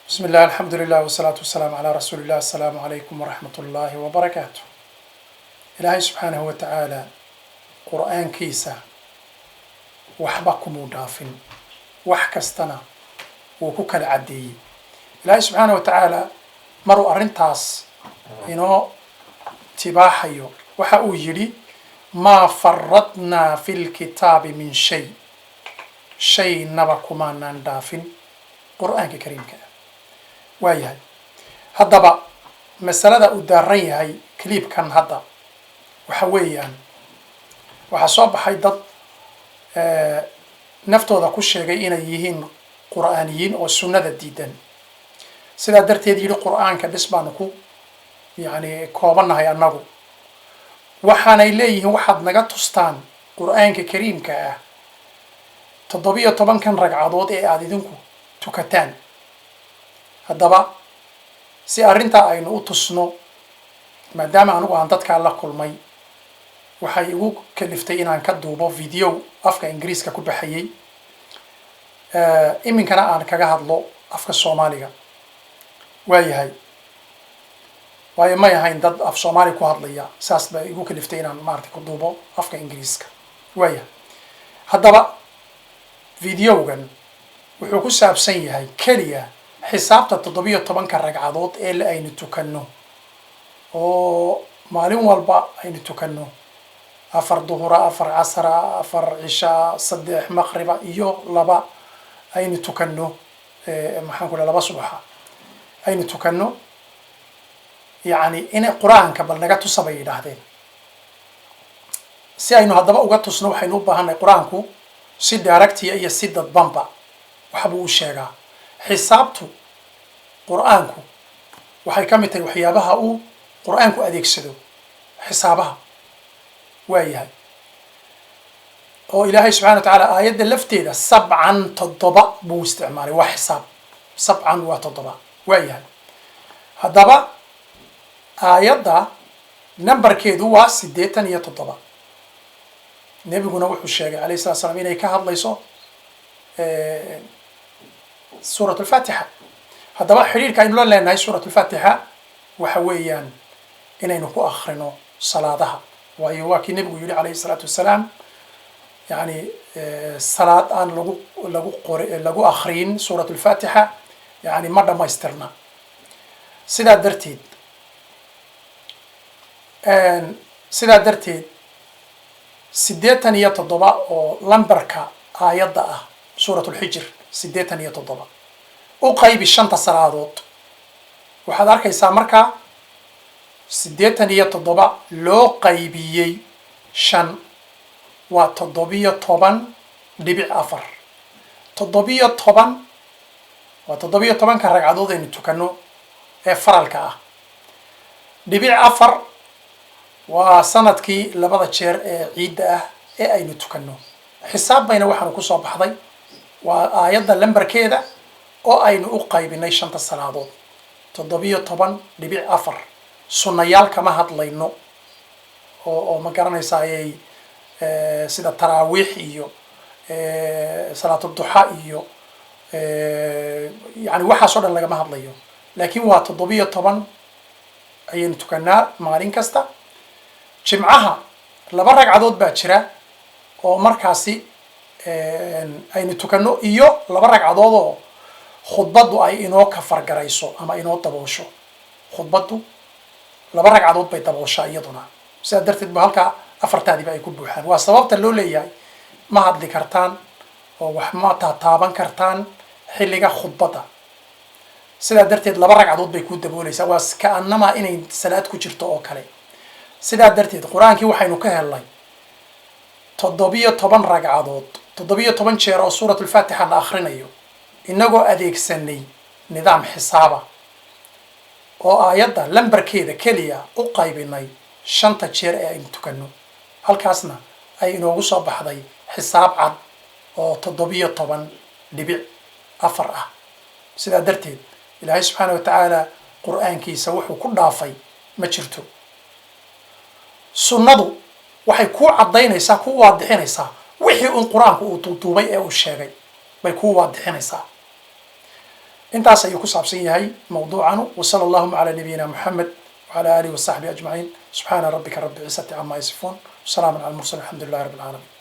بسم الله الحمد لله والصلاة والسلام على رسول الله السلام عليكم ورحمة الله وبركاته إلهي سبحانه وتعالى قرآن كيسة وحبكم ودافن وحكستنا وكوك العدي إلهي سبحانه وتعالى مروا أرنتاس إنه تباحيو وحاو يري ما فرطنا في الكتاب من شيء نبكما نندافن قرآن كريم كده waayahay haddaba masalada uu daaran yahay clipkan hadda waxa weeyaan waxaa soo baxay dad naftooda ku sheegay inay yihiin qur'aaniyiin oo sunnada diidan sidaa darteed yidhi qur'aanka bis baanu ku koobanahay annagu waxaanay leeyihiin waxaad naga tustaan qur'aanka kariimka ah 17 ragcadood ee aad idinku tukataan haddaba si arrintaa aynu u tusno maadaama anigu aan dadkaa la kulmay waxay igu kaliftay inaan ka duubo video afka ingiriiska ku baxayay iminkana aan kaga hadlo afka soomaaliga waayahay waayo may ahayn dad af soomaali ku hadlaya saas baa igu kaliftay inaan maaragtay ku duubo afka ingiriiska waayahay haddaba videogan wuxuu ku saabsan yahay keliya xisaabta 17 ragcadood ee la aynu tukanno oo maalin walba aynu tukanno 4 duhura 4 casra 4 cisha 3 maqriba iyo 2 aynu tukanno maxaan ku leeyahay 2 subaxa aynu tukanno in quraanka bal naga tusabay yiraahdeen si aynu haddaba uga tusno waxaynu u baahanay quraanku si direct iyo si dadbanba waxa uu sheegaa xisaabtu quraanku waxay ka mid tahay waxyaabaha uu quraanku adeegsado xisaabaha waayahay oo ilaahay subxaanahu wa ta'aala aayadda lafteeda 7 buu isticmaalay waa xisaab 7 waa 7 waayahay haddaba aayadda nambarkeedu waa 87 nebiguna wuxuu sheegay calayhi salaatu wasalaam inay ka hadlayso سورة الفاتحة هذا حرير كأنه لا لأن هاي سورة الفاتحة وحويان إن نكو آخرنا صلاتها ويواكي النبي يقول عليه الصلاة والسلام صلاة أن لغو آخرين سورة الفاتحة مرة ما يسترنا سيدا درتيد سديتان يتضبع لمبركة آيات سورة الحجر 87 u qaybi 5 salaadood waxaad arkaysaa marka 87 loo qaybiyay 5 waa 17.4 waa 17 ka ragcadood aynu tukanno ee faralka ah dhibic 4 waa sanadkii labada jeer ee ciidda ah ee aynu tukanno xisaab bayna waxaan ku soo baxday waa aayadda lambarkeeda oo aynu u qaybinay 5 salaadood 17.4 sunnayaal kama hadlayno oo ma garanaysaa ay sida taraawiix iyo salaatu duha iyo waxa soo dhan laga ma hadlayo laakiin waa 17 ayaynu tukanaa maalin kasta jimcaha 2 ragcadood baa jira oo markaasi aynu tukanno iyo 2 ragcadood oo khudbadu ay inoo ka fargarayso ama inoo daboosho khudbadu 2 ragcadood bay dabooshaa iyaduna sida darteed ba halka afartaadiba ay ku buuxaan waa sababta loo leeyahay ma hadli kartaan oo wax ma taaban kartaan xilliga khudbada sida darteed 2 ragcadood bay ku daboolaysaa waa ka annama inay salaad ku jirto oo kale sida darteed quraankii waxaynu ka helnay 17 ragcadood 17 jeer oo suuratul faatixa la akhrinayo inagoo adeegsanay nidaam xisaaba oo aayadda lambarkeeda kaliya u qaybinay 5 jeer ee aynu tukanno halkaasna ay inoogu soo baxday xisaab cad oo 17.4 ah sidaa darteed ilaahay subxaanahu wa ta'aala qur'aankiisa wuxuu ku dhaafay ma jirto sunnadu waxay ku cadaynaysaa ku waadixinaysaa wixii uu quraanku uu tuubay ee uu sheegay bay ku waadixinaysaa انت أصلا يكون صابسين هاي موضوعنا. وصلى اللهم على نبينا محمد وعلى آله وصحبه أجمعين. سبحان ربك رب العزة عما يصفون، وسلام على المرسلين، الحمد لله رب العالمين.